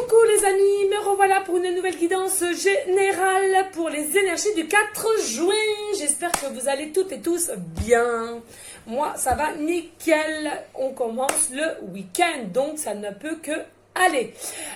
Coucou les amis, me revoilà pour une nouvelle guidance générale pour les énergies du 4 juin. J'espère que vous allez toutes et tous bien. Moi, ça va nickel. On commence le week-end, donc ça ne peut que aller.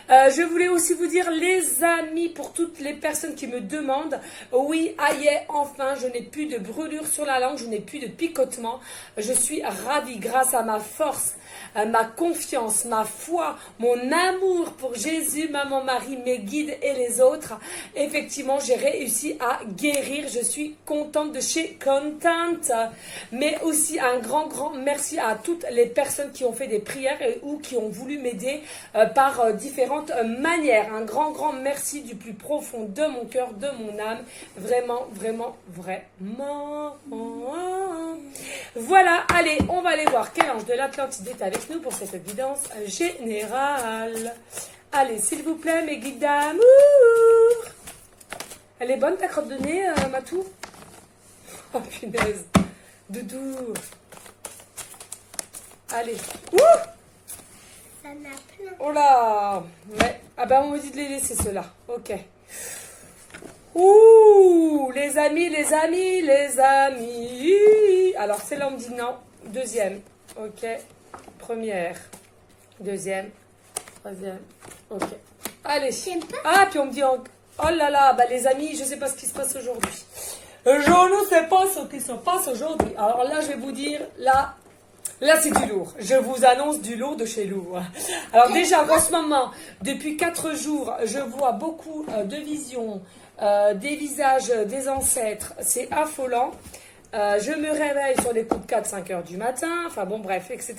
Je voulais aussi vous dire, les amis, pour toutes les personnes qui me demandent, oui, aïe, enfin, je n'ai plus de brûlure sur la langue, je n'ai plus de picotement. Je suis ravie grâce à ma force, ma confiance, ma foi, mon amour pour Jésus, maman, Marie, mes guides et les autres. Effectivement, j'ai réussi à guérir. Je suis contente de chez Contente. Mais aussi un grand merci à toutes les personnes qui ont fait des prières ou qui ont voulu m'aider par différentes manières. Un grand merci du plus profond de mon cœur, de mon âme. Vraiment. Voilà, allez, on va aller voir quel ange de l'Atlantide est avec nous pour cette guidance générale. Allez, s'il vous plaît, mes guides d'amour. Elle est bonne ta crotte de nez, Matou? Oh, punaise. Doudou. Allez. Ouh! Ça en a plein. Oh là! Ouais. Ah ben, on me dit de les laisser, ceux-là. Ok. Ouh! Les amis. Alors, celle-là, on me dit non. Deuxième. Ok. Première. Deuxième. Troisième. Ok. Allez. Ah, puis on me dit... Oh là là, bah les amis, je ne sais pas ce qui se passe aujourd'hui. Je ne sais pas ce qui se passe aujourd'hui. Alors là, je vais vous dire, là c'est du lourd. Je vous annonce du lourd de chez lourd. Alors déjà, en ce moment, depuis 4 jours, je vois beaucoup de visions, des visages des ancêtres. C'est affolant. Je me réveille sur les coups de 4-5 heures du matin, enfin bon bref, etc.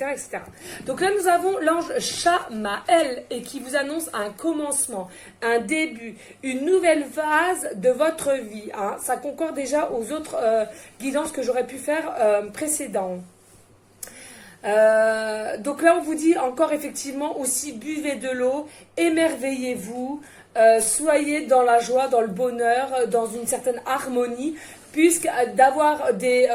Donc là nous avons l'ange Shamael et qui vous annonce un commencement, un début, une nouvelle phase de votre vie. Hein. Ça concorde déjà aux autres guidances que j'aurais pu faire précédentes. Donc là on vous dit encore effectivement aussi buvez de l'eau, émerveillez-vous, soyez dans la joie, dans le bonheur, dans une certaine harmonie, puisque d'avoir des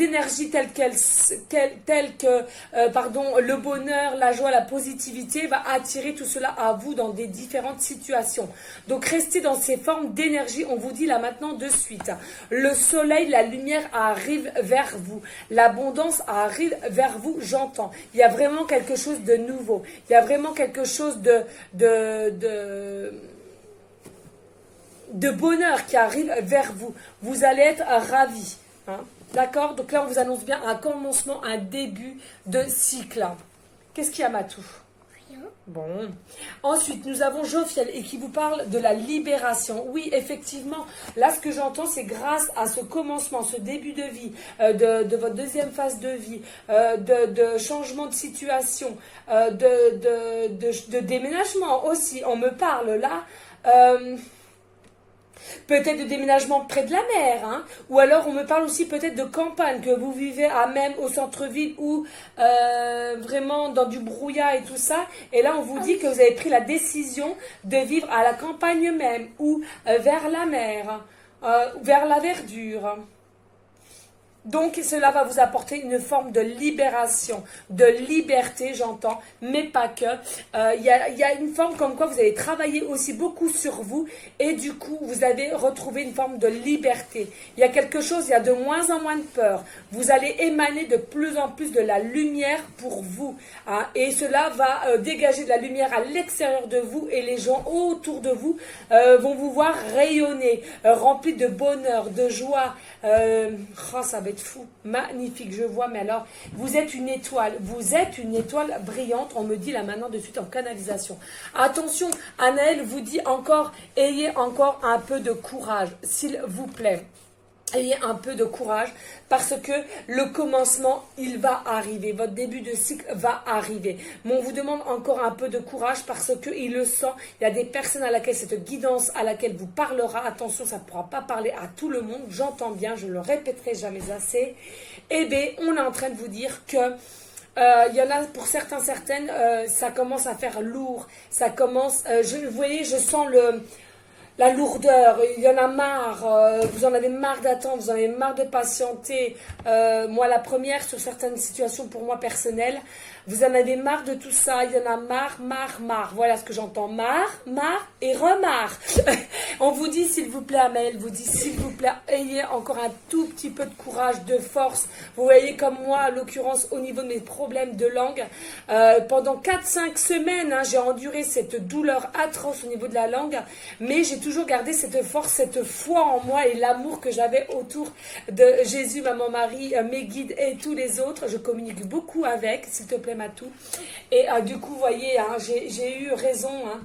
énergies telles que le bonheur, la joie, la positivité va attirer tout cela à vous dans des différentes situations. Donc restez dans ces formes d'énergie, on vous dit là maintenant de suite. Le soleil, la lumière arrive vers vous. L'abondance arrive vers vous, j'entends. Il y a vraiment quelque chose de nouveau. Il y a vraiment quelque chose de bonheur qui arrive vers vous. Vous allez être ravis. Hein? D'accord? Donc là, on vous annonce bien un commencement, un début de cycle. Qu'est-ce qu'il y a, Matou? Rien. Bon. Ensuite, nous avons Jophiel et qui vous parle de la libération. Oui, effectivement, là, ce que j'entends, c'est grâce à ce commencement, ce début de vie, de votre deuxième phase de vie, de changement de situation, de déménagement aussi. On me parle là... peut-être de déménagement près de la mer, hein, ou alors on me parle aussi peut-être de campagne, que vous vivez à même au centre-ville ou vraiment dans du brouillard et tout ça, et là on vous dit que vous avez pris la décision de vivre à la campagne même, ou vers la mer, vers la verdure. Donc, cela va vous apporter une forme de libération, de liberté, j'entends, mais pas que. Il y a une forme comme quoi vous allez travailler aussi beaucoup sur vous et du coup, vous avez retrouvé une forme de liberté. Il y a quelque chose, il y a de moins en moins de peur. Vous allez émaner de plus en plus de la lumière pour vous. Hein, et cela va dégager de la lumière à l'extérieur de vous et les gens autour de vous vont vous voir rayonner, remplis de bonheur, de joie. Oh, ça va être fou, magnifique, je vois, mais alors, vous êtes une étoile brillante, on me dit là maintenant de suite en canalisation. Attention, Anaël vous dit encore, ayez encore un peu de courage, s'il vous plaît. Ayez un peu de courage parce que le commencement, il va arriver. Votre début de cycle va arriver. Mais on vous demande encore un peu de courage parce qu'il le sent. Il y a des personnes à laquelle cette guidance, à laquelle vous parlera. Attention, ça ne pourra pas parler à tout le monde. J'entends bien, je ne le répéterai jamais assez. Eh bien, on est en train de vous dire que il y en a pour certaines, ça commence à faire lourd. Ça commence, vous voyez, je sens la lourdeur, il y en a marre, vous en avez marre d'attendre, vous en avez marre de patienter. Moi, la première, sur certaines situations pour moi personnelles, Vous en avez marre de tout ça. Il y en a marre. Voilà ce que j'entends. Marre et remarre. On vous dit, s'il vous plaît, Amel, vous dit, s'il vous plaît, ayez encore un tout petit peu de courage, de force. Vous voyez comme moi, à l'occurrence, au niveau de mes problèmes de langue, pendant 4-5 semaines, hein, j'ai enduré cette douleur atroce au niveau de la langue, mais j'ai toujours gardé cette force, cette foi en moi et l'amour que j'avais autour de Jésus, Maman Marie, mes guides et tous les autres. Je communique beaucoup avec, s'il te plaît, Matou. Et du coup, vous voyez, hein, j'ai eu raison, hein.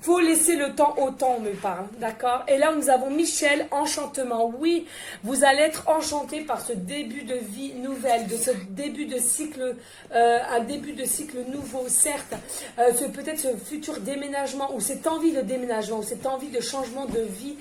Faut laisser le temps au temps, on me parle, d'accord? Et là, nous avons Michel, enchantement. Oui, vous allez être enchanté par ce début de vie nouvelle, de ce début de cycle, un début de cycle nouveau, certes. Peut-être ce futur déménagement, ou cette envie de déménagement, ou cette envie de changement de vie,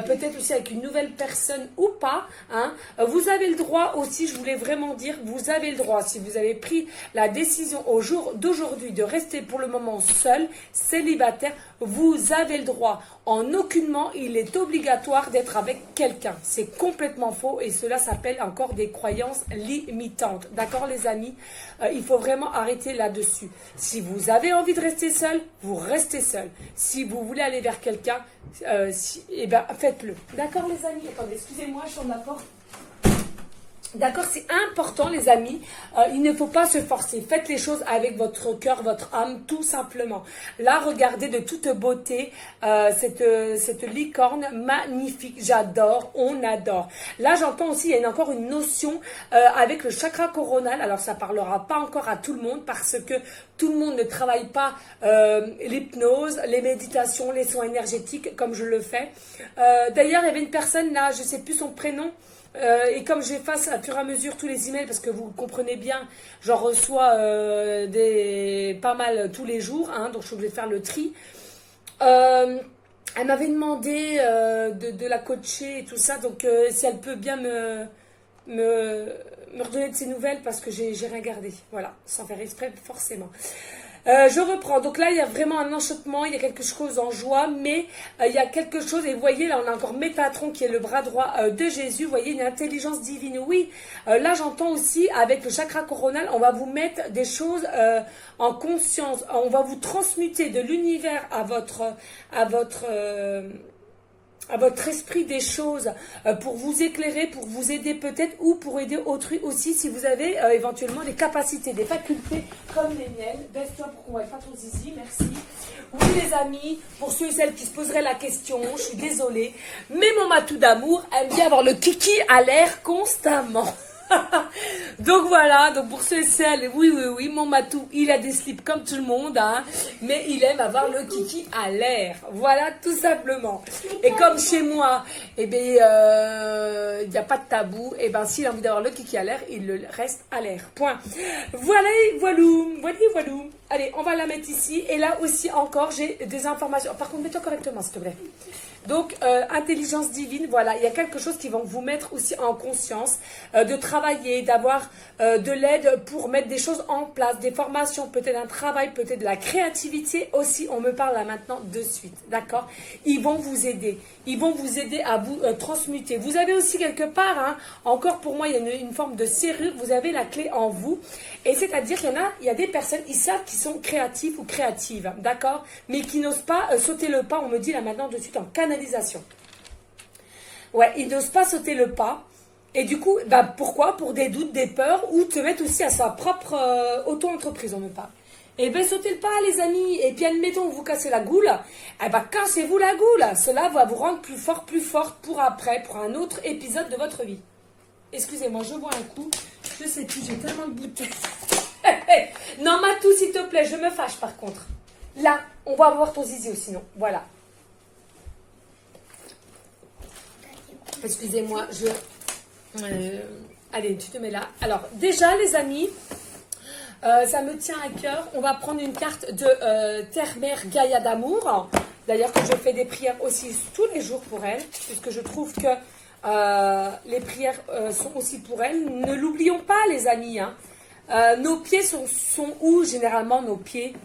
peut-être aussi avec une nouvelle personne ou pas, hein. Vous avez le droit aussi, je voulais vraiment dire, vous avez le droit, si vous avez pris la décision au jour d'aujourd'hui de rester pour le moment seul, célibataire, vous avez le droit. En aucunement, il est obligatoire d'être avec quelqu'un. C'est complètement faux et cela s'appelle encore des croyances limitantes. D'accord, les amis? Il faut vraiment arrêter là-dessus. Si vous avez envie de rester seul, vous restez seul. Si vous voulez aller vers quelqu'un, eh ben, faites-le. D'accord, les amis? Attendez, excusez-moi, je ferme la porte. D'accord, c'est important, les amis. Il ne faut pas se forcer. Faites les choses avec votre cœur, votre âme, tout simplement. Là, regardez de toute beauté cette licorne magnifique. J'adore, on adore. Là, j'entends aussi, il y a encore une notion avec le chakra coronal. Alors, ça parlera pas encore à tout le monde parce que tout le monde ne travaille pas l'hypnose, les méditations, les soins énergétiques comme je le fais. D'ailleurs, il y avait une personne là, je sais plus son prénom. Et comme j'efface à fur et à mesure tous les emails, parce que vous comprenez bien, j'en reçois pas mal tous les jours, hein, donc je suis obligée de faire le tri. Elle m'avait demandé de la coacher et tout ça, donc si elle peut bien me redonner de ses nouvelles, parce que j'ai rien gardé, voilà, sans faire exprès forcément. Je reprends. Donc là, il y a vraiment un enchantement, il y a quelque chose en joie, mais il y a quelque chose, et vous voyez, là, on a encore Métatron qui est le bras droit de Jésus. Vous voyez, une intelligence divine. Oui, là, j'entends aussi, avec le chakra coronal, on va vous mettre des choses en conscience. On va vous transmuter de l'univers à votre esprit des choses pour vous éclairer, pour vous aider peut-être ou pour aider autrui aussi si vous avez éventuellement des capacités, des facultés comme les miennes. Baisse-toi pour qu'on ne voit pas ton zizi, merci. Oui les amis, pour ceux et celles qui se poseraient la question, je suis désolée, mais mon matou d'amour aime bien avoir le kiki à l'air constamment. Donc voilà, donc pour ceux et celles, oui, mon matou, il a des slips comme tout le monde, hein, mais il aime avoir le kiki à l'air. Voilà, tout simplement. Et comme chez moi, eh bien, il n'y a pas de tabou, et bien s'il a envie d'avoir le kiki à l'air, il le reste à l'air. Point. Voilà. Allez, on va la mettre ici. Et là aussi encore, j'ai des informations. Par contre, mets-toi correctement, s'il te plaît. Donc, intelligence divine, voilà, il y a quelque chose qui va vous mettre aussi en conscience de travailler, d'avoir de l'aide pour mettre des choses en place, des formations, peut-être un travail, peut-être de la créativité aussi. On me parle là maintenant de suite, d'accord? Ils vont vous aider à vous transmuter. Vous avez aussi quelque part, hein, encore pour moi, il y a une forme de serrure, vous avez la clé en vous. Et c'est-à-dire qu'il y a des personnes, ils savent qu'ils sont créatifs ou créatives, d'accord? Mais qui n'osent pas sauter le pas, on me dit là maintenant de suite en canalisation. Ouais, ils n'osent pas sauter le pas. Et du coup, bah, pourquoi? Pour des doutes, des peurs, ou te mettre aussi à sa propre auto-entreprise, on me parle. Et bien, sautez le pas, les amis. Et puis, admettons que vous cassez la goule. Eh bien, cassez-vous la goule. Cela va vous rendre plus forte pour après, pour un autre épisode de votre vie. Excusez-moi, je bois un coup. Je sais plus, j'ai tellement de bouteilles. Non, Matou, s'il te plaît, je me fâche par contre. Là, on va voir ton zizi aussi, sinon. Voilà. Excusez-moi, allez, tu te mets là. Alors, déjà, les amis, ça me tient à cœur. On va prendre une carte de Terre-Mère Gaïa d'amour. D'ailleurs, que je fais des prières aussi tous les jours pour elle, puisque je trouve que les prières sont aussi pour elle. Ne l'oublions pas, les amis. Hein. Nos pieds sont où généralement nos pieds?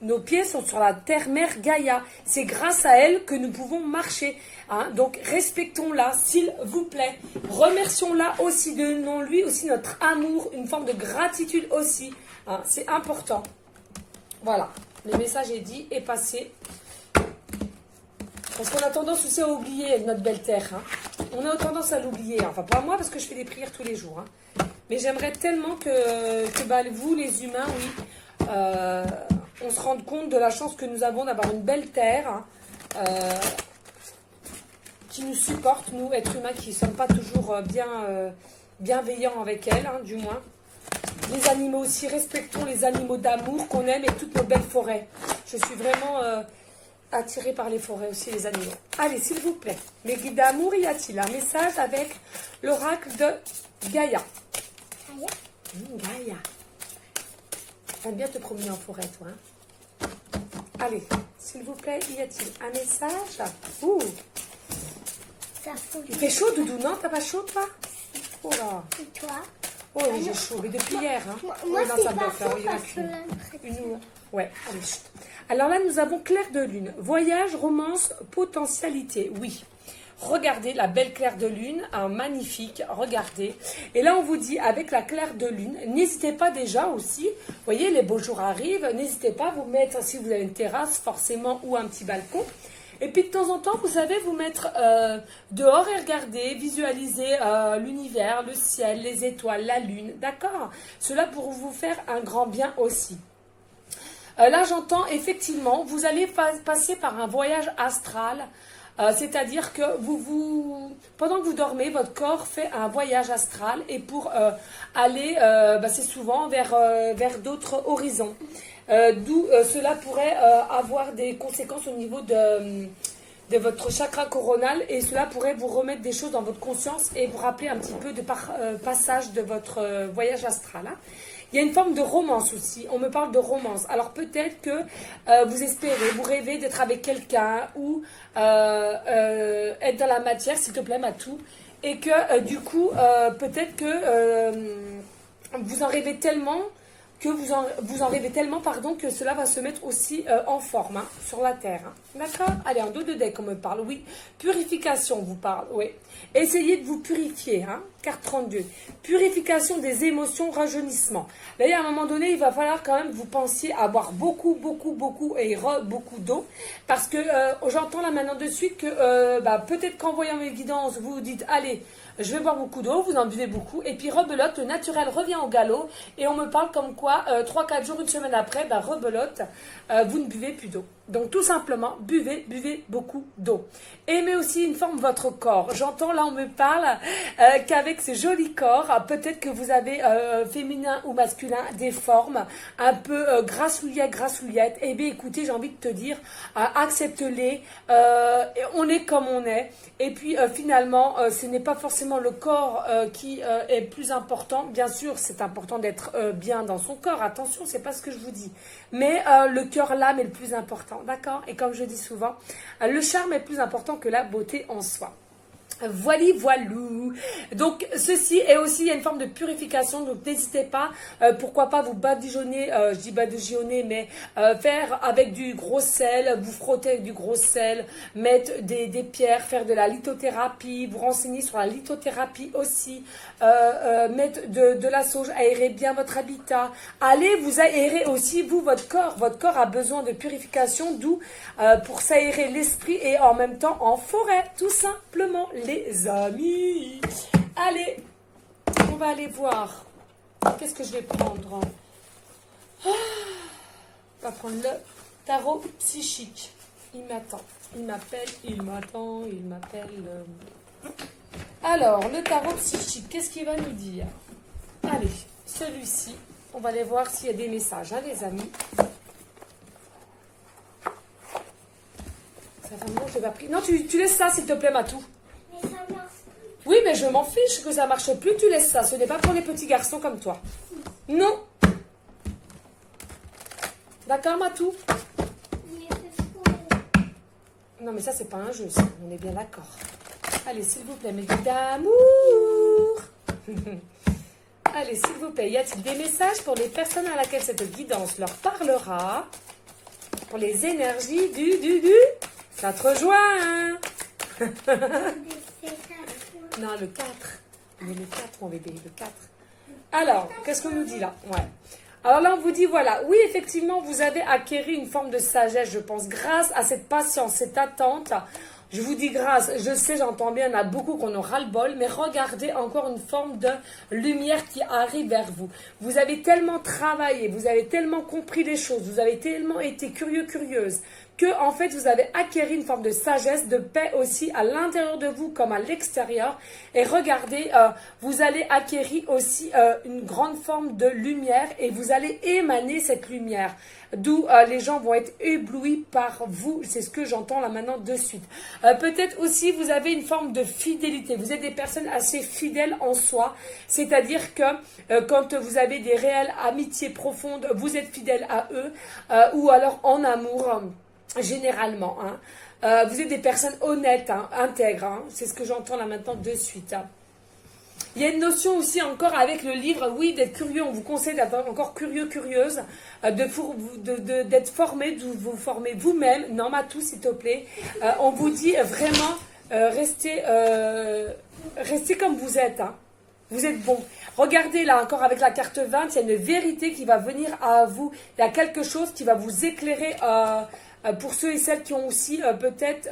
Nos pieds sont sur la terre-mère Gaïa. C'est grâce à elle que nous pouvons marcher. Hein. Donc, respectons-la, s'il vous plaît. Remercions-la aussi, donnons-lui aussi notre amour, une forme de gratitude aussi Hein, c'est important. Voilà, le message est dit et passé. Parce qu'on a tendance aussi à oublier notre belle terre. Hein. On a tendance à l'oublier. Enfin, pas moi, parce que je fais des prières tous les jours. Hein. Mais j'aimerais tellement que bah, vous, les humains, oui, on se rende compte de la chance que nous avons d'avoir une belle terre. Hein, qui nous supporte, nous, êtres humains, qui ne sommes pas toujours bienveillants avec elle, hein, du moins. Les animaux aussi, respectons les animaux d'amour qu'on aime et toutes nos belles forêts. Je suis vraiment attirée par les forêts aussi, les animaux. Allez, s'il vous plaît, mes guides d'amour, y a-t-il un message avec l'oracle de Gaïa? Gaïa. T'aimes bien te promener en forêt, toi. Hein? Allez, s'il vous plaît, y a-t-il un message? Ouh. Il fait chaud, Doudou, non? T'as pas chaud, toi? Oh là. Et toi? Oh, oui, j'ai chaud, mais depuis hier. Hein. Moi, non, c'est ça pas me chaud fait parce que une. Ouais, allez, chut. Alors là, nous avons clair de lune. Voyage, romance, potentialité. Oui. Regardez la belle claire de lune, un magnifique, regardez. Et là, on vous dit, avec la claire de lune, n'hésitez pas déjà aussi, vous voyez, les beaux jours arrivent, n'hésitez pas à vous mettre, si vous avez une terrasse, forcément, ou un petit balcon. Et puis de temps en temps, vous savez vous mettre dehors et regarder, visualiser l'univers, le ciel, les étoiles, la lune, d'accord? Cela pour vous faire un grand bien aussi. Là, j'entends effectivement, vous allez passer par un voyage astral, c'est-à-dire que pendant que vous dormez, votre corps fait un voyage astral et pour aller, c'est souvent vers d'autres horizons. D'où cela pourrait avoir des conséquences au niveau de votre chakra coronal et cela pourrait vous remettre des choses dans votre conscience et vous rappeler un petit peu de passage de votre voyage astral. Hein. Il y a une forme de romance aussi, on me parle de romance. Alors peut-être que vous espérez, vous rêvez d'être avec quelqu'un ou être dans la matière, s'il te plaît Matou, et que du coup peut-être que vous en rêvez tellement pardon, que cela va se mettre aussi en forme hein, sur la terre. Hein. D'accord? Allez, en dos de deck, on me parle. Oui. Purification, on vous parle. Oui. Essayez de vous purifier. Hein. Carte 32. Purification des émotions, rajeunissement. Là, il y a un moment donné, il va falloir quand même que vous pensiez à boire beaucoup d'eau. Parce que j'entends là maintenant de suite que peut-être qu'en voyant mes guidances, vous vous dites, allez, je vais boire beaucoup d'eau, vous en buvez beaucoup, et puis rebelote, le naturel revient au galop, et on me parle comme quoi, 3-4 jours, une semaine après, rebelote, vous ne buvez plus d'eau. Donc tout simplement, buvez beaucoup d'eau. Aimez aussi une forme votre corps. J'entends là, on me parle qu'avec ce joli corps, peut-être que vous avez féminin ou masculin des formes un peu grassouillettes. Eh bien écoutez, j'ai envie de te dire, accepte-les, on est comme on est. Et puis finalement, ce n'est pas forcément le corps qui est plus important. Bien sûr, c'est important d'être bien dans son corps. Attention, c'est pas ce que je vous dis. Mais le cœur, l'âme est le plus important. D'accord? Et comme je dis souvent, le charme est plus important que la beauté en soi. Voilou. Donc, ceci est aussi, il y a une forme de purification, donc n'hésitez pas, pourquoi pas vous badigeonner, je dis badigeonner, mais faire avec du gros sel, vous frotter avec du gros sel, mettre des pierres, faire de la lithothérapie, vous renseigner sur la lithothérapie aussi, mettre de la sauge, aérer bien votre habitat, allez vous aérer aussi, vous, votre corps a besoin de purification, d'où pour s'aérer l'esprit et en même temps en forêt, tout simplement, les amis. Allez, on va aller voir. Qu'est-ce que je vais prendre? On va prendre le tarot psychique. Il m'attend. Il m'appelle, il m'attend, il m'appelle. Alors, le tarot psychique, qu'est-ce qu'il va nous dire? Allez, celui-ci, on va aller voir s'il y a des messages, hein, les amis. Ça fait un moment que je n'ai pas pris. Non, tu laisses ça, s'il te plaît, Matou. Mais ça marche. Oui, mais je m'en fiche que ça marche plus, tu laisses ça. Ce n'est pas pour les petits garçons comme toi. Non. D'accord, Matou? Mais c'est fou. Non, mais ça, c'est pas un jeu, ça. On est bien d'accord. Allez, s'il vous plaît, mes guides d'amour. Allez, s'il vous plaît, y a-t-il des messages pour les personnes à laquelle cette guidance leur parlera? Pour les énergies du 4 juin. Non, le 4. Mais le 4, mon bébé, le 4. Alors, qu'est-ce qu'on nous dit là? Ouais. Alors là, on vous dit, voilà, oui, effectivement, vous avez acquéri une forme de sagesse, je pense, grâce à cette patience, cette attente. Je vous dis grâce, je sais, j'entends bien, il y en a beaucoup qu'on aura le bol, mais regardez encore une forme de lumière qui arrive vers vous. Vous avez tellement travaillé, vous avez tellement compris les choses, vous avez tellement été curieux, curieuse, que en fait vous avez acquéri une forme de sagesse, de paix aussi à l'intérieur de vous comme à l'extérieur. Et regardez, vous allez acquérir aussi une grande forme de lumière et vous allez émaner cette lumière. D'où les gens vont être éblouis par vous. C'est ce que j'entends là maintenant de suite. Peut-être aussi vous avez une forme de fidélité. Vous êtes des personnes assez fidèles en soi. C'est-à-dire que quand vous avez des réelles amitiés profondes, vous êtes fidèles à eux. Ou alors en amour, généralement. Hein. Vous êtes des personnes honnêtes, hein, intègres. Hein. C'est ce que j'entends là maintenant de suite. Hein. Il y a une notion aussi encore avec le livre, oui, d'être curieux. On vous conseille d'être encore curieux, curieuse, d'être formé, de vous former vous-même. Non, Matou, s'il te plaît. On vous dit vraiment, restez comme vous êtes. Hein. Vous êtes bon. Regardez là encore avec la carte 20, il y a une vérité qui va venir à vous. Il y a quelque chose qui va vous éclairer pour ceux et celles qui ont aussi peut-être...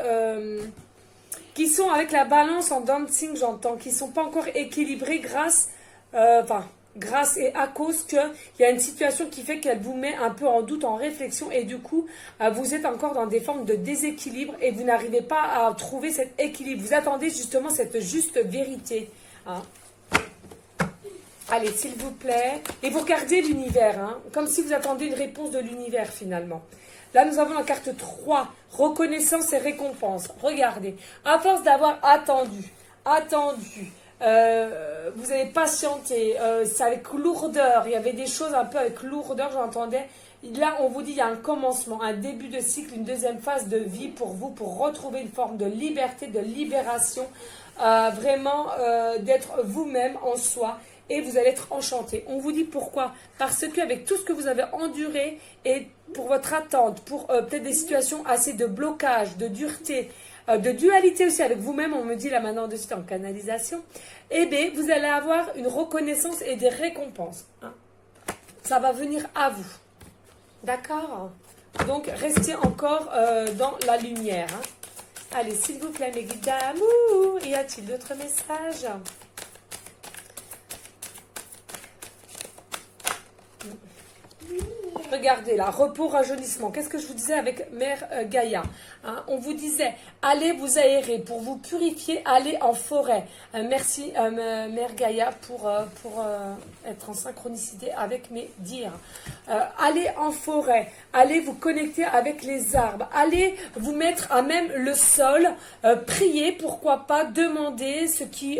qui sont avec la balance en dancing, j'entends, qui ne sont pas encore équilibrés grâce et à cause qu'il y a une situation qui fait qu'elle vous met un peu en doute, en réflexion, et du coup, vous êtes encore dans des formes de déséquilibre et vous n'arrivez pas à trouver cet équilibre. Vous attendez justement cette juste vérité. Hein. Allez, s'il vous plaît. Et vous regardez l'univers, hein, comme si vous attendiez une réponse de l'univers finalement. Là, nous avons la carte 3, reconnaissance et récompense. Regardez, à force d'avoir attendu, vous avez patienté, c'est avec lourdeur, il y avait des choses un peu avec lourdeur, j'entendais. Là, on vous dit, il y a un commencement, un début de cycle, une deuxième phase de vie pour vous, pour retrouver une forme de liberté, de libération, vraiment d'être vous-même en soi. Et vous allez être enchanté. On vous dit pourquoi? Parce qu'avec tout ce que vous avez enduré et pour votre attente, pour peut-être des situations assez de blocage, de dureté, de dualité aussi avec vous-même, on me dit là maintenant de suite en canalisation, eh bien, vous allez avoir une reconnaissance et des récompenses. Hein. Ça va venir à vous. D'accord? Donc, restez encore dans la lumière. Hein. Allez, s'il vous plaît, mes guides d'amour, y a-t-il d'autres messages? Regardez là, repos, rajeunissement. Qu'est-ce que je vous disais avec Mère Gaïa, hein? On vous disait, allez vous aérer, pour vous purifier, allez en forêt. Merci Mère Gaïa pour être en synchronicité avec mes dires. Allez en forêt, allez vous connecter avec les arbres, allez vous mettre à même le sol, priez, pourquoi pas, demandez ce qui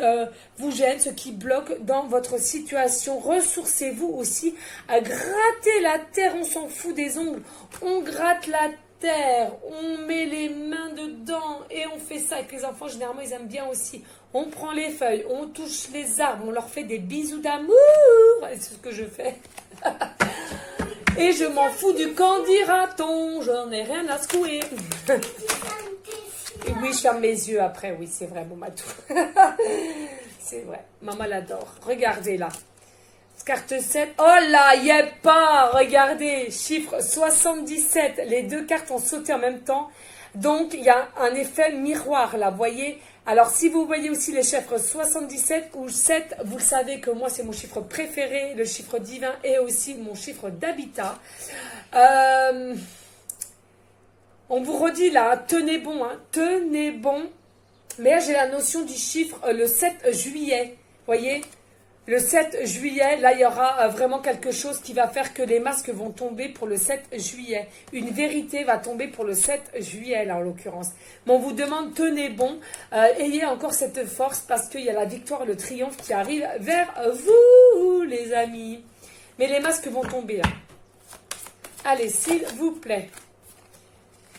vous gêne, ce qui bloque dans votre situation. Ressourcez-vous aussi, grattez la terre. On s'en fout des ongles, on gratte la terre, on met les mains dedans et on fait ça avec les enfants. Généralement, ils aiment bien aussi. On prend les feuilles, on touche les arbres, on leur fait des bisous d'amour. C'est ce que je fais. Et je m'en fous du qu'en dira-t-on, j'en ai rien à secouer. Et oui, je ferme mes yeux après, oui, c'est vrai, mon matou. C'est vrai, maman l'adore. Regardez là. Carte 7, oh là, y est pas, regardez, chiffre 77, les deux cartes ont sauté en même temps, donc il y a un effet miroir là, voyez. Alors si vous voyez aussi les chiffres 77 ou 7, vous le savez que moi c'est mon chiffre préféré, le chiffre divin et aussi mon chiffre d'habitat. On vous redit là, tenez bon, hein, tenez bon, mais là j'ai la notion du chiffre le 7 juillet, voyez. Le 7 juillet, là, il y aura vraiment quelque chose qui va faire que les masques vont tomber pour le 7 juillet. Une vérité va tomber pour le 7 juillet, là, en l'occurrence. Mais on vous demande, tenez bon, ayez encore cette force parce qu'il y a la victoire, le triomphe qui arrive vers vous, les amis. Mais les masques vont tomber, là. Allez, s'il vous plaît.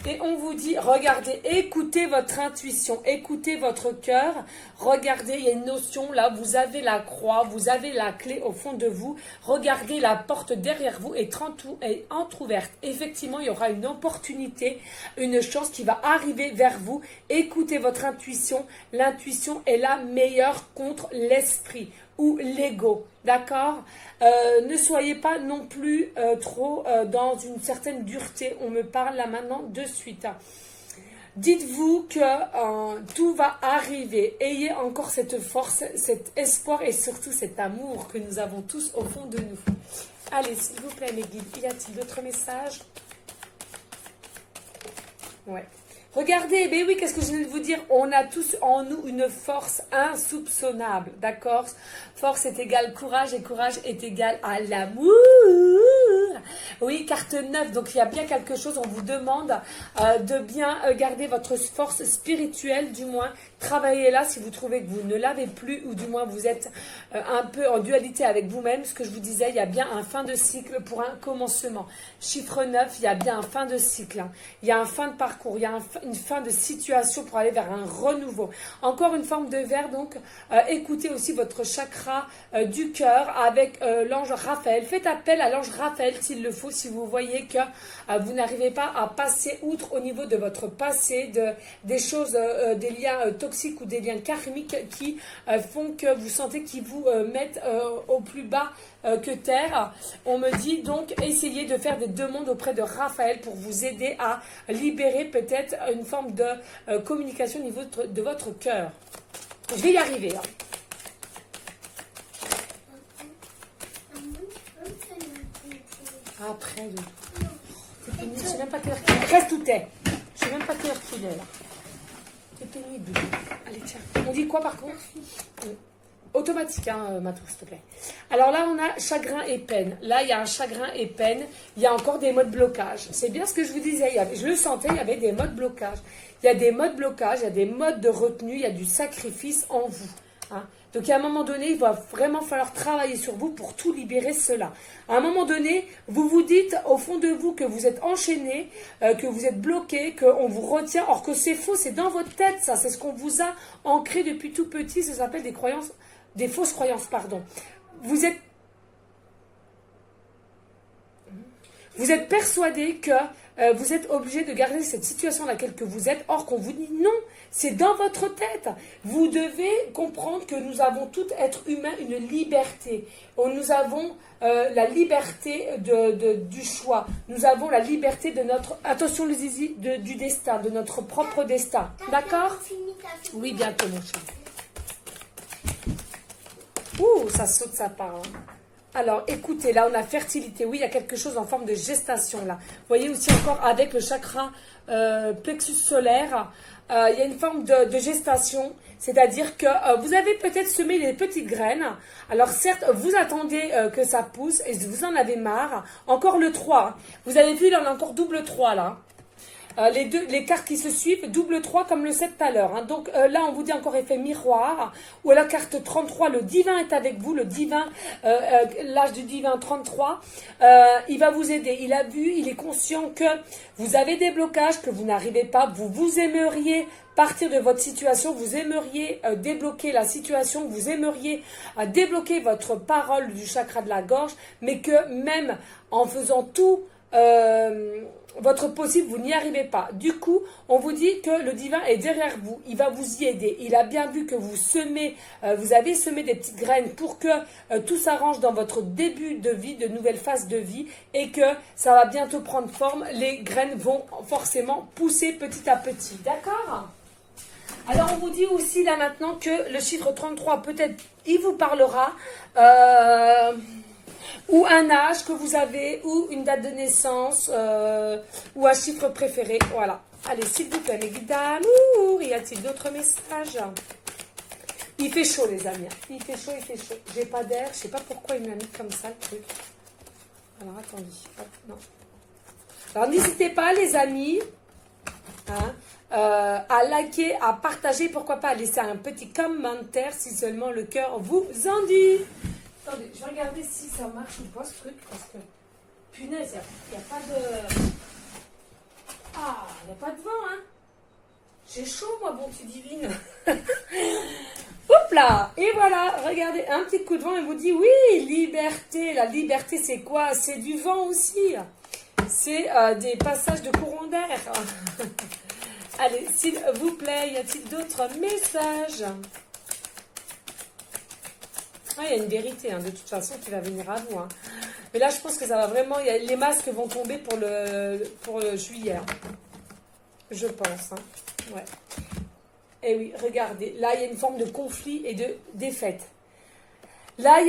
Et on vous dit, regardez, écoutez votre intuition, écoutez votre cœur. Regardez, il y a une notion là, vous avez la croix, vous avez la clé au fond de vous. Regardez, la porte derrière vous est entrouverte. Effectivement, il y aura une opportunité, une chance qui va arriver vers vous. Écoutez votre intuition. L'intuition est la meilleure contre l'esprit. ou l'ego, d'accord? Ne soyez pas non plus trop dans une certaine dureté. On me parle là maintenant de suite. Dites-vous que tout va arriver. Ayez encore cette force, cet espoir et surtout cet amour que nous avons tous au fond de nous. Allez, s'il vous plaît, mes guides, y a-t-il d'autres messages? Ouais. Regardez, mais oui, qu'est-ce que je viens de vous dire? On a tous en nous une force insoupçonnable, d'accord? Force est égale courage et courage est égal à l'amour. Oui, carte 9, donc il y a bien quelque chose, on vous demande de bien garder votre force spirituelle, du moins. Travaillez là si vous trouvez que vous ne l'avez plus ou du moins vous êtes un peu en dualité avec vous-même. Ce que je vous disais, il y a bien un fin de cycle pour un commencement. Chiffre 9, il y a bien un fin de cycle. Hein. Il y a un fin de parcours, il y a une fin de situation pour aller vers un renouveau. Encore une forme de verre, donc écoutez aussi votre chakra du cœur avec l'ange Raphaël. Faites appel à l'ange Raphaël s'il le faut, si vous voyez que vous n'arrivez pas à passer outre au niveau de votre passé, des choses, des liens toxiques ou des liens karmiques qui font que vous sentez qu'ils vous mettent au plus bas que terre. On me dit donc essayez de faire des demandes auprès de Raphaël pour vous aider à libérer peut-être une forme de communication au niveau de votre cœur. Je vais y arriver. Hein. Après, c'est pénible. Je ne sais même pas quelle heure qu'il est. Reste où t'es. Je ne sais même pas quelle heure qu'il est là. C'est pénible. Allez, tiens. On dit quoi par contre? Automatique, hein, Matou, s'il te plaît. Alors là, on a chagrin et peine. Là, il y a un chagrin et peine. Il y a encore des modes blocage. C'est bien ce que je vous disais. Je le sentais, il y avait des modes blocage. Il y a des modes blocage, il y a des modes de retenue, il y a du sacrifice en vous. Hein. Donc, à un moment donné, il va vraiment falloir travailler sur vous pour tout libérer cela. À un moment donné, vous vous dites au fond de vous que vous êtes enchaîné, que vous êtes bloqué, qu'on vous retient. Or que c'est faux, c'est dans votre tête, ça. C'est ce qu'on vous a ancré depuis tout petit. Ça s'appelle des croyances, des fausses croyances, pardon. Vous êtes persuadé que vous êtes obligé de garder cette situation dans laquelle que vous êtes, or qu'on vous dit non, c'est dans votre tête. Vous devez comprendre que nous avons tout être humain une liberté. Nous avons la liberté du choix. Nous avons la liberté de notre, attention le zizi, du destin, de notre propre destin. D'accord? Oui, bientôt mon chéri. Ouh, ça saute, ça part. Hein. Alors, écoutez, là, on a fertilité. Oui, il y a quelque chose en forme de gestation, là. Vous voyez aussi encore avec le chakra plexus solaire, il y a une forme de gestation. C'est-à-dire que vous avez peut-être semé des petites graines. Alors, certes, vous attendez que ça pousse et vous en avez marre. Encore le 3. Vous avez vu, là, on a encore double 3, là. Les cartes qui se suivent, double 3 comme le 7 tout à l'heure. Hein. Donc là, on vous dit encore effet miroir. Ou à la carte 33, le divin est avec vous. Le divin, l'âge du divin 33, il va vous aider. Il a vu, il est conscient que vous avez des blocages, que vous n'arrivez pas. Vous aimeriez partir de votre situation, vous aimeriez débloquer la situation, vous aimeriez débloquer votre parole du chakra de la gorge, mais que même en faisant tout... votre possible, vous n'y arrivez pas. Du coup, on vous dit que le divin est derrière vous. Il va vous y aider. Il a bien vu que vous semez, vous avez semé des petites graines pour que tout s'arrange dans votre début de vie, de nouvelle phase de vie, et que ça va bientôt prendre forme. Les graines vont forcément pousser petit à petit. D'accord ? Alors, on vous dit aussi là maintenant que le chiffre 33, peut-être, il vous parlera. Ou un âge que vous avez, ou une date de naissance, ou un chiffre préféré. Voilà. Allez, s'il vous plaît, mes guides d'amour, y a-t-il d'autres messages? Il fait chaud, les amis. Il fait chaud, il fait chaud. J'ai pas d'air. Je sais pas pourquoi il m'a mis comme ça, le truc. Alors, attendez. Hop, non. Alors, n'hésitez pas, les amis, hein, à liker, à partager. Pourquoi pas à laisser un petit commentaire si seulement le cœur vous en dit. Attendez, je vais regarder si ça marche ou pas ce truc, parce que, punaise, il n'y a pas de... Ah, il n'y a pas de vent, hein. J'ai chaud, moi, bonté divine. Hop là. Et voilà, regardez, un petit coup de vent, il vous dit, oui, liberté. La liberté, c'est quoi? C'est du vent aussi. C'est des passages de courant d'air. Allez, s'il vous plaît, y a-t-il d'autres messages? Ah, il y a une vérité, hein, de toute façon, qui va venir à vous. Hein. Mais là, je pense que ça va vraiment... les masques vont tomber pour le juillet. Hein. Je pense. Hein. Ouais. Et oui, regardez. Là, il y a une forme de conflit et de défaite. Là, il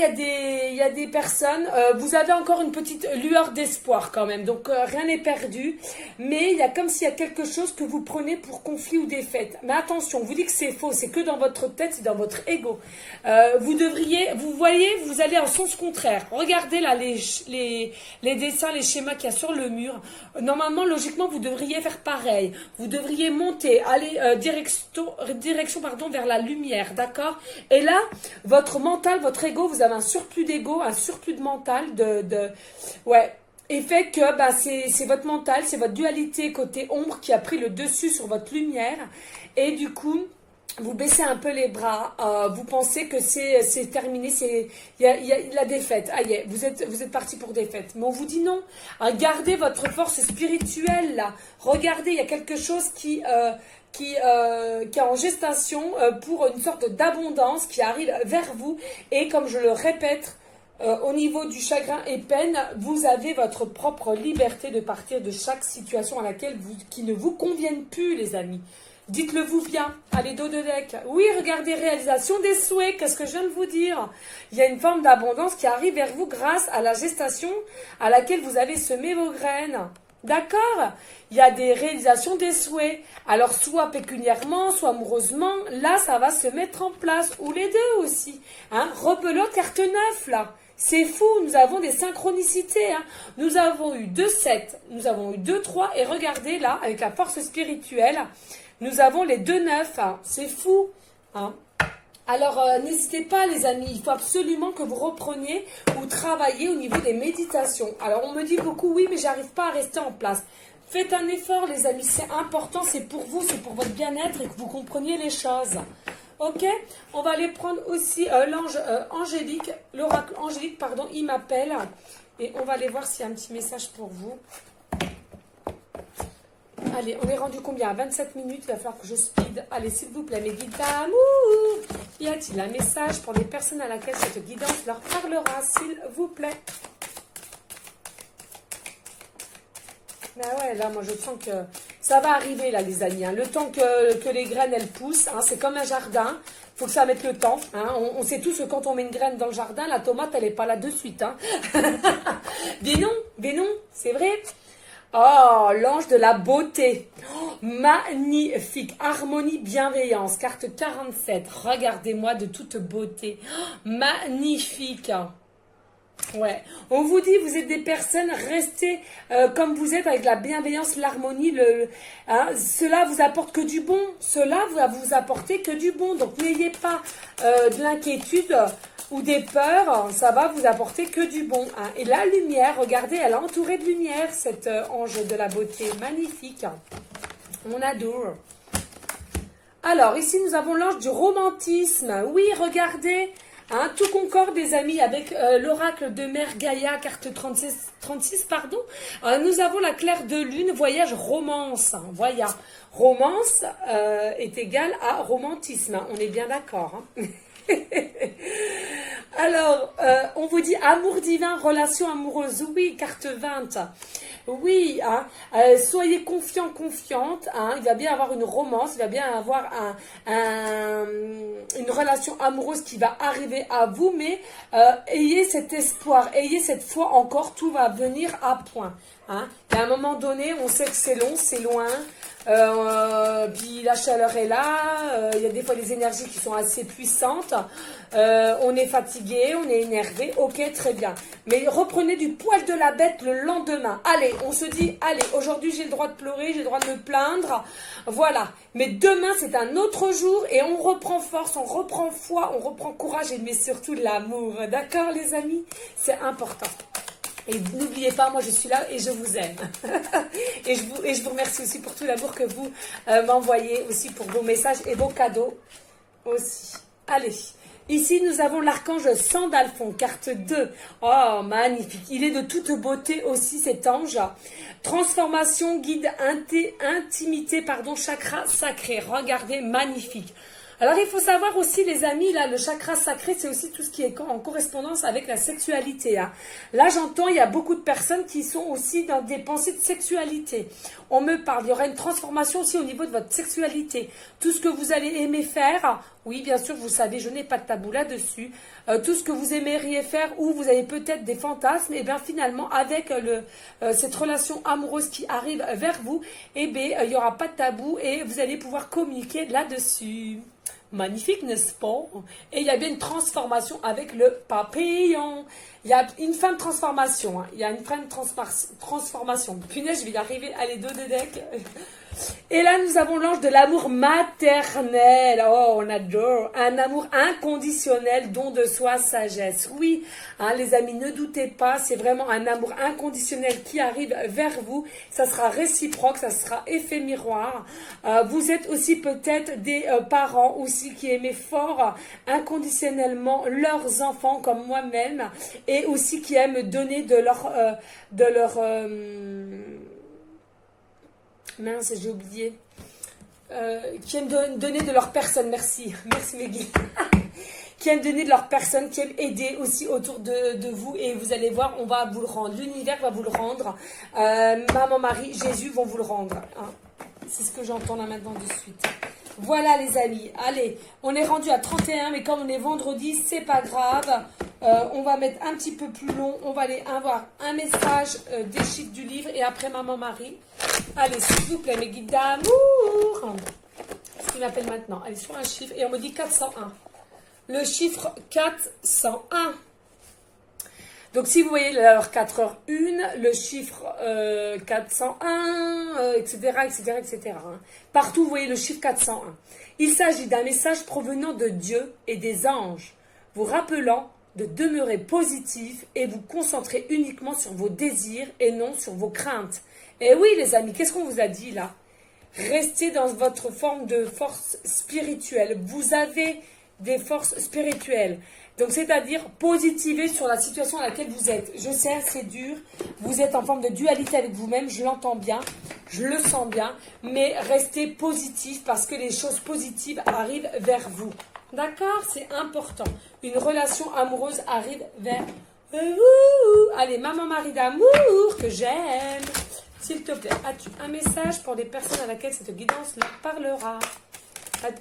y a des personnes, vous avez encore une petite lueur d'espoir quand même, donc rien n'est perdu, mais il y a comme s'il y a quelque chose que vous prenez pour conflit ou défaite. Mais attention, on vous dit que c'est faux, c'est que dans votre tête, c'est dans votre ego. Vous voyez, vous allez en sens contraire. Regardez là les dessins, les schémas qu'il y a sur le mur. Normalement, logiquement, vous devriez faire pareil. Vous devriez monter, aller direction vers la lumière, d'accord? Et là, votre mental, votre ego, vous avez un surplus d'ego, un surplus de mental, ouais, et fait que c'est votre mental, c'est votre dualité côté ombre qui a pris le dessus sur votre lumière, et du coup, vous baissez un peu les bras, vous pensez que c'est terminé, il y a la défaite, vous êtes parti pour défaite, mais on vous dit non, gardez votre force spirituelle là, regardez, il y a quelque chose qui est en gestation pour une sorte d'abondance qui arrive vers vous. Et comme je le répète, au niveau du chagrin et peine, vous avez votre propre liberté de partir de chaque situation qui ne vous convienne plus, les amis. Dites-le vous bien. Allez, dos de deck. Oui, regardez, réalisation des souhaits. Qu'est-ce que je viens de vous dire? Il y a une forme d'abondance qui arrive vers vous grâce à la gestation à laquelle vous avez semé vos graines. D'accord? Il y a des réalisations des souhaits. Alors, soit pécuniairement, soit amoureusement, là, ça va se mettre en place. Ou les deux aussi. Hein? Rebelote, carte 9, là. C'est fou, nous avons des synchronicités. Hein? Nous avons eu 2-7, nous avons eu 2-3. Et regardez, là, avec la force spirituelle, nous avons les 2-9. Hein? C'est fou. Hein? Alors, n'hésitez pas, les amis, il faut absolument que vous repreniez ou travaillez au niveau des méditations. Alors, on me dit beaucoup, oui, mais j'arrive pas à rester en place. Faites un effort, les amis, c'est important, c'est pour vous, c'est pour votre bien-être et que vous compreniez les choses. Ok? On va aller prendre aussi l'ange angélique, l'oracle angélique, pardon, il m'appelle. Et on va aller voir s'il y a un petit message pour vous. Allez, on est rendu combien? À 27 minutes, il va falloir que je speed. Allez, s'il vous plaît, mes guides d'amour. Y a-t-il un message pour les personnes à laquelle cette guidance leur parlera, s'il vous plaît? Ben ouais, là, moi, je sens que ça va arriver, là, les amis. Hein. Le temps que les graines, elles poussent, hein, c'est comme un jardin. Il faut que ça mette le temps. Hein. On sait tous que quand on met une graine dans le jardin, la tomate, elle n'est pas là de suite. Hein. Mais non, c'est vrai. Oh, l'ange de la beauté. Oh, magnifique. Harmonie, bienveillance. Carte 47. Regardez-moi de toute beauté. Oh, magnifique. Ouais. On vous dit, vous êtes des personnes, restez comme vous êtes avec la bienveillance, l'harmonie. Cela vous apporte que du bon. Cela va vous apporter que du bon. Donc, n'ayez pas de l'inquiétude ou des peurs, ça va vous apporter que du bon. Hein. Et la lumière, regardez, elle est entourée de lumière, cette ange de la beauté. Magnifique. On adore. Alors, ici, nous avons l'ange du romantisme. Oui, regardez, hein, tout concorde, des amis, avec l'oracle de Mère Gaïa, carte 36 pardon. Nous avons la claire de lune, voyage, romance. Hein, voyage. Romance est égal à romantisme. Hein, on est bien d'accord. Hein. Alors, on vous dit amour divin, relation amoureuse. Oui, carte 20. Oui, hein, soyez confiants, confiantes. Hein, il va bien avoir une romance, il va bien avoir une relation amoureuse qui va arriver à vous. Mais ayez cet espoir, ayez cette foi encore, tout va venir à point. Hein. Et à un moment donné, on sait que c'est long, c'est loin. Puis la chaleur est là, il y a des fois des énergies qui sont assez puissantes, on est fatigué, on est énervé, ok, très bien, mais reprenez du poil de la bête le lendemain. Allez, on se dit, allez, aujourd'hui j'ai le droit de pleurer, j'ai le droit de me plaindre, voilà, mais demain c'est un autre jour et on reprend force, on reprend foi, on reprend courage, mais surtout de l'amour, d'accord les amis, c'est important. Et n'oubliez pas, moi je suis là et je vous aime. et je vous remercie aussi pour tout l'amour que vous m'envoyez, aussi pour vos messages et vos cadeaux aussi. Allez, ici nous avons l'archange Sandalphon, carte 2. Oh, magnifique. Il est de toute beauté aussi cet ange. Transformation, guide, intimité, pardon, chakra sacré. Regardez, magnifique. Alors, il faut savoir aussi, les amis, là, le chakra sacré, c'est aussi tout ce qui est en correspondance avec la sexualité. Hein. Là, j'entends, il y a beaucoup de personnes qui sont aussi dans des pensées de sexualité. On me parle, il y aura une transformation aussi au niveau de votre sexualité. Tout ce que vous allez aimer faire, oui, bien sûr, vous savez, je n'ai pas de tabou là-dessus. Tout ce que vous aimeriez faire ou vous avez peut-être des fantasmes, et bien finalement, avec cette relation amoureuse qui arrive vers vous, et bien, il n'y aura pas de tabou et vous allez pouvoir communiquer là-dessus. Magnifique, n'est-ce pas? Et il y a bien une transformation avec le papillon. Il y a une fin de transformation. Hein. Il y a une fin de transformation. Punaise, je vais y arriver. Allez, dos de deck. Et là, nous avons l'ange de l'amour maternel. Oh, on adore. Un amour inconditionnel, don de soi, sagesse. Oui, hein, les amis, ne doutez pas. C'est vraiment un amour inconditionnel qui arrive vers vous. Ça sera réciproque, ça sera effet miroir. Vous êtes aussi peut-être des parents aussi qui aimaient fort inconditionnellement leurs enfants comme moi-même et aussi qui aiment donner de leur mince, j'ai oublié. Qui aiment donner de leur personne, merci. Merci Meggy. Qui aiment donner de leur personne, qui aiment aider aussi autour de vous. Et vous allez voir, on va vous le rendre. L'univers va vous le rendre. Maman, Marie, Jésus vont vous le rendre. Hein. C'est ce que j'entends là maintenant de suite. Voilà les amis, allez, on est rendu à 31, mais comme on est vendredi, c'est pas grave. On va mettre un petit peu plus long, on va aller avoir un message des chiffres du livre et après Maman Marie. Allez, s'il vous plaît, mes guides d'amour. Ce qu'il m'appelle maintenant, allez, sur un chiffre et on me dit 401. Le chiffre 401. Donc, si vous voyez l'heure 4h01, le chiffre 401, etc., etc., etc. Hein. Partout, vous voyez le chiffre 401. Il s'agit d'un message provenant de Dieu et des anges, vous rappelant de demeurer positif et vous concentrer uniquement sur vos désirs et non sur vos craintes. Et oui, les amis, qu'est-ce qu'on vous a dit là? Restez dans votre forme de force spirituelle. Vous avez des forces spirituelles. Donc, c'est-à-dire positiver sur la situation à laquelle vous êtes. Je sais, c'est dur. Vous êtes en forme de dualité avec vous-même. Je l'entends bien. Je le sens bien. Mais restez positif parce que les choses positives arrivent vers vous. D'accord? C'est important. Une relation amoureuse arrive vers vous. Allez, Maman Marie d'amour que j'aime. S'il te plaît, as-tu un message pour les personnes à laquelle cette guidance leur parlera?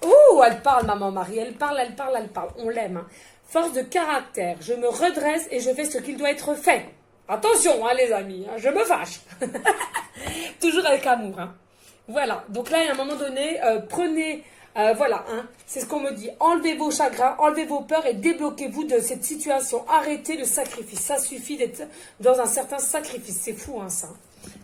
Oh, elle parle, Maman Marie. Elle parle, elle parle, elle parle. On l'aime. Hein. Force de caractère. Je me redresse et je fais ce qu'il doit être fait. Attention, hein, les amis. Hein, je me fâche. Toujours avec amour. Hein. Voilà. Donc là, à un moment donné, prenez... voilà, hein, c'est ce qu'on me dit. Enlevez vos chagrins, enlevez vos peurs et débloquez-vous de cette situation. Arrêtez le sacrifice. Ça suffit d'être dans un certain sacrifice. C'est fou, hein, ça.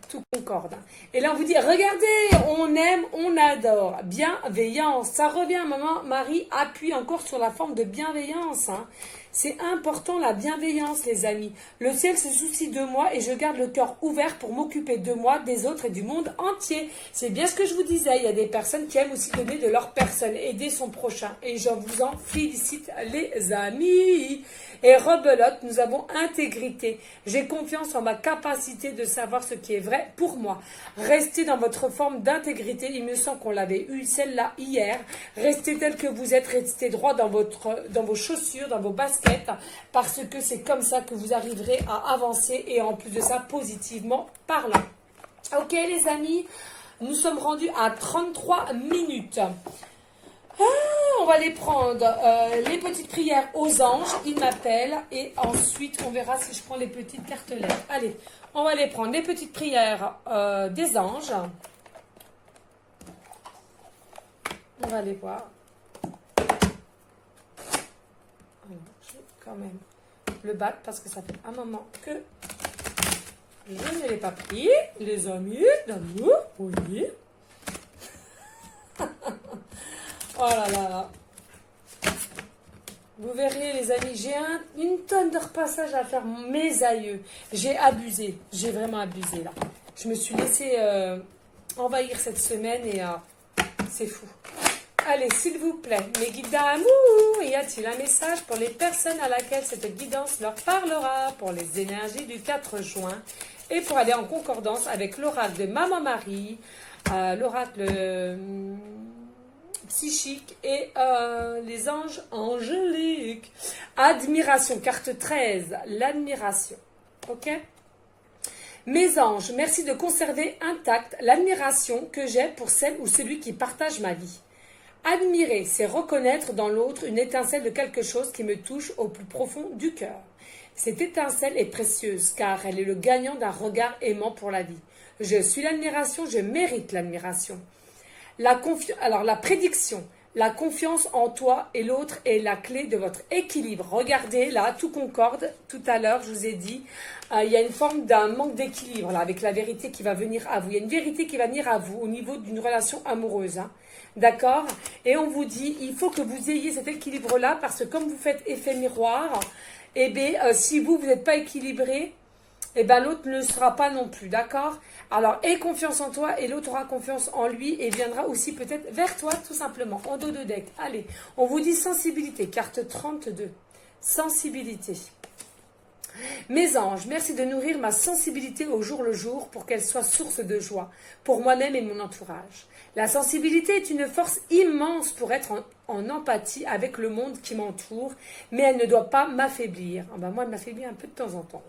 Tout concorde. Et là, on vous dit, regardez, on aime, on adore. Bienveillance. Ça revient, Maman Marie appuie encore sur la forme de bienveillance. Hein. C'est important, la bienveillance, les amis. Le ciel se soucie de moi et je garde le cœur ouvert pour m'occuper de moi, des autres et du monde entier. C'est bien ce que je vous disais. Il y a des personnes qui aiment aussi donner de leur personne, aider son prochain. Et je vous en félicite, les amis. Et rebelote, nous avons intégrité. J'ai confiance en ma capacité de savoir ce qui est vrai pour moi. Restez dans votre forme d'intégrité. Il me semble qu'on l'avait eu celle-là hier. Restez tel que vous êtes. Restez droit dans vos chaussures, dans vos baskets. Parce que c'est comme ça que vous arriverez à avancer. Et en plus de ça, positivement parlant. Ok les amis, nous sommes rendus à 33 minutes. On va aller prendre les petites prières aux anges, ils m'appellent, et ensuite on verra si je prends les petites cartelettes. Allez, on va aller prendre les petites prières des anges. On va aller voir. Alors, je vais quand même le battre parce que ça fait un moment que je ne l'ai pas pris. Les amis d'amour, oui. Oh là là. Vous verrez les amis, j'ai une tonne de repassages à faire, mes aïeux. J'ai abusé, j'ai vraiment abusé là. Je me suis laissée envahir cette semaine et c'est fou. Allez, s'il vous plaît, mes guides d'amour, y a-t-il un message pour les personnes à laquelle cette guidance leur parlera pour les énergies du 4 juin et pour aller en concordance avec l'oracle de Maman Marie, l'oracle psychique et les anges angéliques. Admiration, carte 13, l'admiration. Ok? Mes anges, merci de conserver intacte l'admiration que j'ai pour celle ou celui qui partage ma vie. Admirer, c'est reconnaître dans l'autre une étincelle de quelque chose qui me touche au plus profond du cœur. Cette étincelle est précieuse car elle est le gagnant d'un regard aimant pour la vie. Je suis l'admiration, je mérite l'admiration. Alors la prédiction, la confiance en toi et l'autre est la clé de votre équilibre. Regardez, là, tout concorde. Tout à l'heure, je vous ai dit, il y a une forme d'un manque d'équilibre là, avec la vérité qui va venir à vous. Il y a une vérité qui va venir à vous au niveau d'une relation amoureuse. Hein. D'accord? Et on vous dit, il faut que vous ayez cet équilibre-là parce que comme vous faites effet miroir, eh bien, si vous n'êtes pas équilibré, eh ben l'autre ne le sera pas non plus, d'accord? Alors, aie confiance en toi et l'autre aura confiance en lui et viendra aussi peut-être vers toi, tout simplement, en dos de deck. Allez, on vous dit sensibilité, carte 32, sensibilité. Mes anges, merci de nourrir ma sensibilité au jour le jour pour qu'elle soit source de joie pour moi-même et mon entourage. La sensibilité est une force immense pour être en empathie avec le monde qui m'entoure, mais elle ne doit pas m'affaiblir. Ah ben moi, elle m'affaiblit un peu de temps en temps.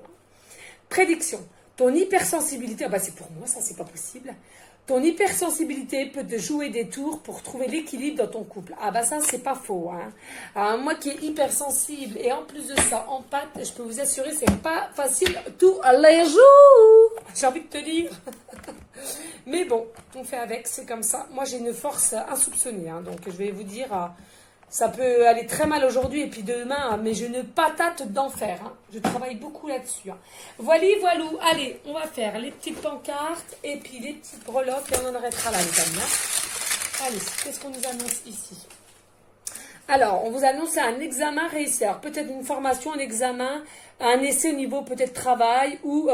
Prédiction. Ton hypersensibilité, ah bah c'est pour moi, ça c'est pas possible. Ton hypersensibilité peut te jouer des tours pour trouver l'équilibre dans ton couple. Ah bah ça c'est pas faux. Hein. Alors, moi qui est hypersensible et en plus de ça, empathe, je peux vous assurer c'est pas facile tous les jours. J'ai envie de te dire. Mais bon, on fait avec, c'est comme ça. Moi j'ai une force insoupçonnée, hein, donc je vais vous dire... ça peut aller très mal aujourd'hui et puis demain, mais je ne patate d'enfer. Hein. Je travaille beaucoup là-dessus. Hein. Voilou. Allez, on va faire les petites pancartes et puis les petites breloques et on en arrêtera là, les amis. Hein. Allez, qu'est-ce qu'on nous annonce ici? Alors, on vous annonce un examen réussi. Alors, peut-être une formation, un examen, un essai au niveau peut-être travail ou...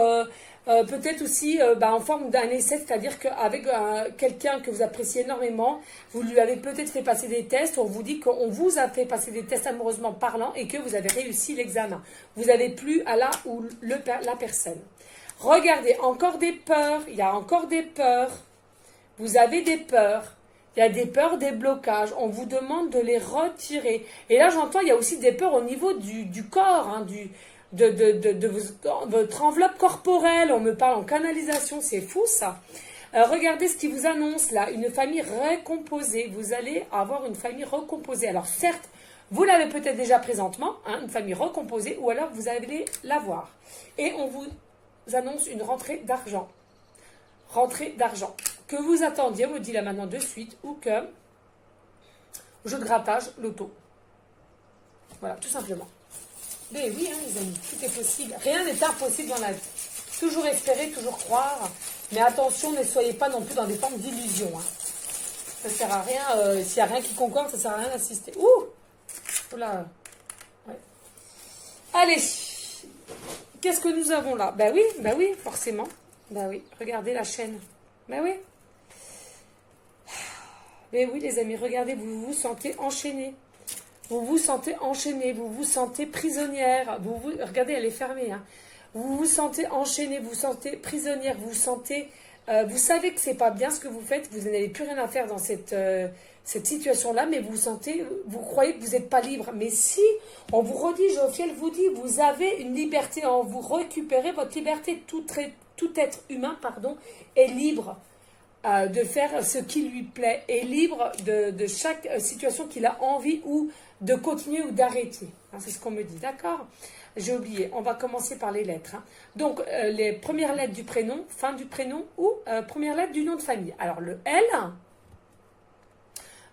peut-être aussi en forme d'un essai, c'est-à-dire qu'avec quelqu'un que vous appréciez énormément, vous lui avez peut-être fait passer des tests, on vous dit qu'on vous a fait passer des tests amoureusement parlant et que vous avez réussi l'examen. Vous n'avez plus à la ou la personne. Regardez, encore des peurs, il y a encore des peurs, vous avez des peurs. Il y a des peurs, des blocages. On vous demande de les retirer. Et là, j'entends, il y a aussi des peurs au niveau du corps, hein, de votre enveloppe corporelle. On me parle en canalisation. C'est fou, ça. Regardez ce qui vous annonce, là. Une famille recomposée. Vous allez avoir une famille recomposée. Alors, certes, vous l'avez peut-être déjà présentement, hein, une famille recomposée, ou alors vous allez l'avoir. Et on vous annonce une rentrée d'argent. Rentrée d'argent. Que vous attendiez, on me dit là maintenant de suite, ou que jeu de grattage, loto. Voilà, tout simplement. Mais oui, hein, les amis, tout est possible. Rien n'est impossible dans la vie. Toujours espérer, toujours croire. Mais attention, ne soyez pas non plus dans des formes d'illusion. Hein. Ça ne sert à rien. S'il n'y a rien qui concorde, ça ne sert à rien d'assister. Ouh! Oula. Ouais. Allez. Qu'est-ce que nous avons là? Ben oui, forcément. Ben oui, regardez la chaîne. Ben oui. Mais oui, les amis, regardez, vous vous sentez enchaîné. Vous vous sentez enchaîné, vous vous sentez prisonnière. Regardez, elle est fermée. Hein. Vous vous sentez enchaîné, vous vous sentez prisonnière, vous sentez... vous savez que c'est pas bien ce que vous faites, vous n'avez plus rien à faire dans cette situation-là, mais vous croyez que vous n'êtes pas libre. Mais si, on vous redit, Jophiel vous dit, vous avez une liberté en vous, récupérez votre liberté. Tout être humain, est libre de faire ce qui lui plaît, est libre de chaque situation qu'il a envie ou de continuer ou d'arrêter. Hein, c'est ce qu'on me dit, d'accord? J'ai oublié, on va commencer par les lettres. Hein. Donc, les premières lettres du prénom, fin du prénom ou première lettre du nom de famille. Alors, le L,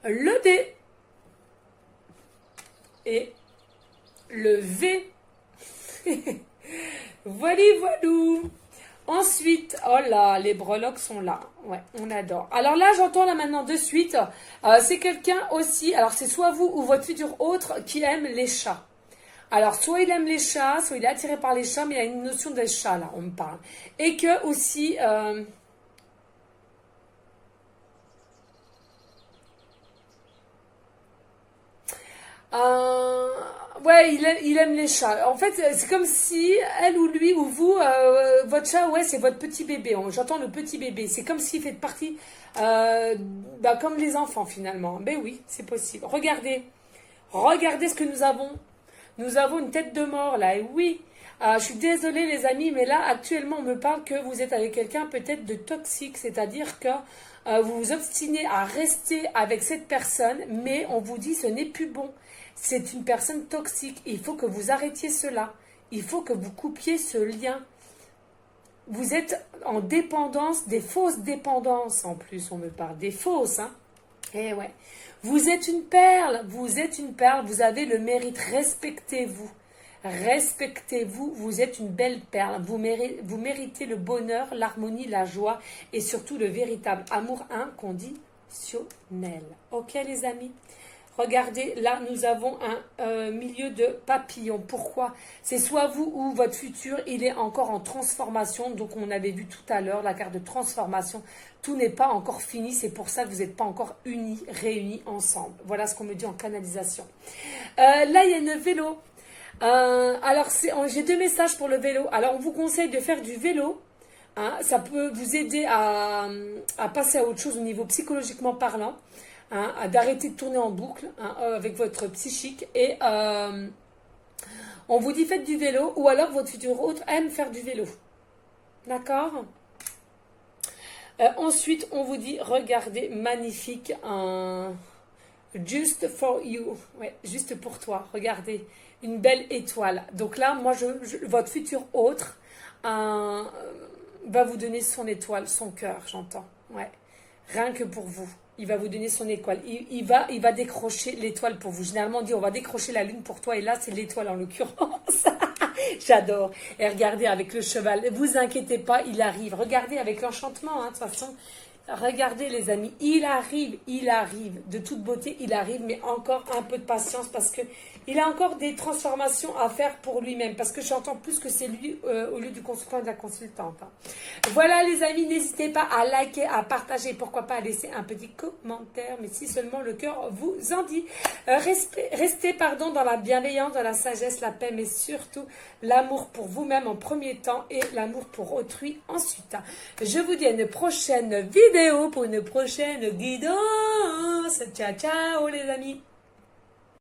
le D et le V. Voilou. Ensuite, oh là, les breloques sont là. Ouais, on adore. Alors là, j'entends là maintenant de suite, c'est quelqu'un aussi, alors c'est soit vous ou votre futur autre qui aime les chats. Alors, soit il aime les chats, soit il est attiré par les chats, mais il y a une notion des chats, là, on me parle. Et que aussi... Ouais, il aime les chats. En fait, c'est comme si elle ou lui ou vous, votre chat, ouais, c'est votre petit bébé. J'entends le petit bébé. C'est comme s'il fait partie, comme les enfants finalement. Ben oui, c'est possible. Regardez, regardez ce que nous avons. Nous avons une tête de mort là. Et oui, je suis désolée les amis, mais là actuellement on me parle que vous êtes avec quelqu'un peut-être de toxique, c'est-à-dire que vous vous obstinez à rester avec cette personne, mais on vous dit ce n'est plus bon. C'est une personne toxique. Il faut que vous arrêtiez cela. Il faut que vous coupiez ce lien. Vous êtes en dépendance, des fausses dépendances en plus, on me parle. Des fausses, hein. Eh ouais. Vous êtes une perle. Vous êtes une perle. Vous avez le mérite. Respectez-vous. Respectez-vous. Vous êtes une belle perle. Vous méritez le bonheur, l'harmonie, la joie et surtout le véritable amour inconditionnel. Ok les amis? Regardez, là, nous avons un milieu de papillon. Pourquoi? C'est soit vous ou votre futur, il est encore en transformation. Donc, on avait vu tout à l'heure la carte de transformation. Tout n'est pas encore fini. C'est pour ça que vous n'êtes pas encore unis, réunis ensemble. Voilà ce qu'on me dit en canalisation. Là, il y a une vélo. Alors, j'ai 2 messages pour le vélo. Alors, on vous conseille de faire du vélo. Hein, ça peut vous aider à passer à autre chose au niveau psychologiquement parlant. Hein, d'arrêter de tourner en boucle avec votre psychique et on vous dit faites du vélo ou alors votre futur autre aime faire du vélo. D'accord? Ensuite, on vous dit regardez, magnifique, just for you, ouais, juste pour toi, regardez, une belle étoile. Donc là, moi, votre futur autre va vous donner son étoile, son cœur, j'entends, ouais, rien que pour vous. Il va vous donner son étoile. Il va décrocher l'étoile pour vous. Généralement, on dit on va décrocher la lune pour toi. Et là, c'est l'étoile en l'occurrence. J'adore. Et regardez avec le cheval. Ne vous inquiétez pas, il arrive. Regardez avec l'enchantement, hein, de toute façon. Regardez les amis, il arrive. De toute beauté, il arrive. Mais encore un peu de patience parce que il a encore des transformations à faire pour lui-même. Parce que j'entends plus que c'est lui au lieu du consultant et de la consultante. Hein. Voilà les amis, n'hésitez pas à liker, à partager. Pourquoi pas à laisser un petit commentaire. Mais si seulement le cœur vous en dit. Restez dans la bienveillance, dans la sagesse, la paix. Mais surtout l'amour pour vous-même en premier temps. Et l'amour pour autrui ensuite. Je vous dis à une prochaine vidéo pour une prochaine guidance. Ciao, ciao les amis.